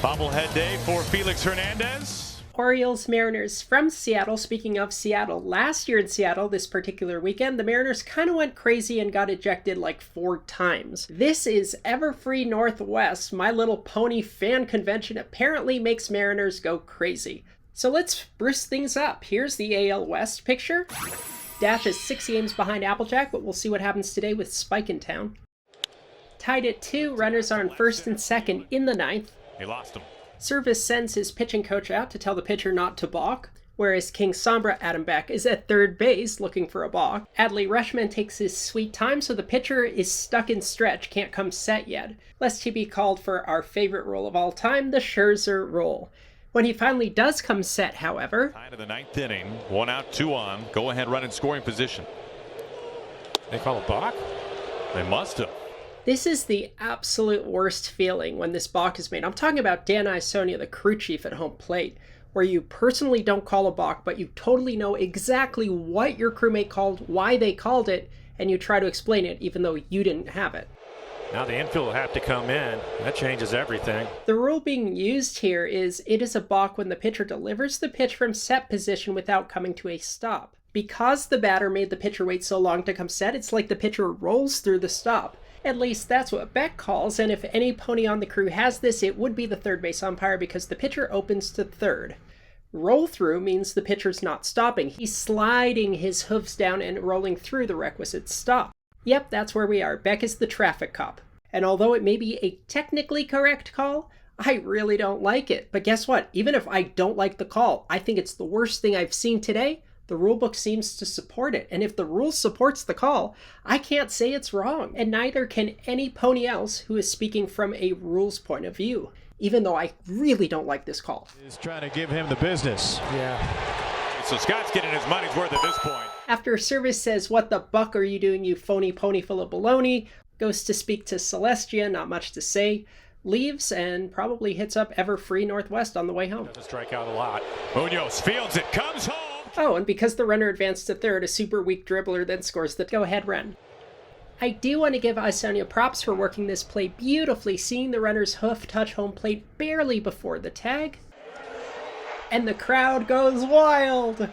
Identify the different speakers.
Speaker 1: Bobblehead day for Felix Hernandez.
Speaker 2: Orioles Mariners from Seattle. Speaking of Seattle, last year in Seattle, this particular weekend, the Mariners kind of went crazy and got ejected like 4 times. This is Everfree Northwest. My Little Pony fan convention apparently makes Mariners go crazy. So let's spruce things up. Here's the AL West picture. Dash is 6 games behind Applejack, but we'll see what happens today with Spike in town. Tied at 2, runners are on first and second in the 9th.
Speaker 1: He lost him.
Speaker 2: Servais sends his pitching coach out to tell the pitcher not to balk, whereas King Sombra Adam Beck is at third base looking for a balk. Adley Rutschman takes his sweet time, so the pitcher is stuck in stretch, can't come set yet, lest he be called for our favorite rule of all time, the Scherzer rule. When he finally does come set, however...
Speaker 1: Tied to the 9th inning, 1 out, 2 on, go ahead run in scoring position. They call a balk? They must have.
Speaker 2: This is the absolute worst feeling when this balk is made. I'm talking about Dan Iasonia, the crew chief at home plate, where you personally don't call a balk, but you totally know exactly what your crewmate called, why they called it, and you try to explain it even though you didn't have it.
Speaker 3: Now the infield will have to come in. That changes everything.
Speaker 2: The rule being used here is it is a balk when the pitcher delivers the pitch from set position without coming to a stop. Because the batter made the pitcher wait so long to come set, it's like the pitcher rolls through the stop. At least that's what Beck calls, and if any pony on the crew has this, it would be the third base umpire because the pitcher opens to third. Roll through means the pitcher's not stopping. He's sliding his hooves down and rolling through the requisite stop. Yep, that's where we are. Beck is the traffic cop. And although it may be a technically correct call, I really don't like it. But guess what? Even if I don't like the call, I think it's the worst thing I've seen today. The rulebook seems to support it, and if the rule supports the call, I can't say it's wrong, and neither can any pony else who is speaking from a rules point of view, even though I really don't like this call.
Speaker 4: He's trying to give him the business.
Speaker 3: Yeah.
Speaker 1: So Scott's getting his money's worth at this point.
Speaker 2: After Servais says, "What the buck are you doing, you phony pony full of baloney?" goes to speak to Celestia, not much to say, leaves, and probably hits up Everfree Northwest on the way home.
Speaker 3: Doesn't strike out a lot.
Speaker 1: Munoz fields it, comes home.
Speaker 2: Oh, and because the runner advanced to third, a super weak dribbler then scores the go-ahead run. I do want to give Iasonia props for working this play beautifully, seeing the runner's hoof touch home plate barely before the tag. And the crowd goes wild!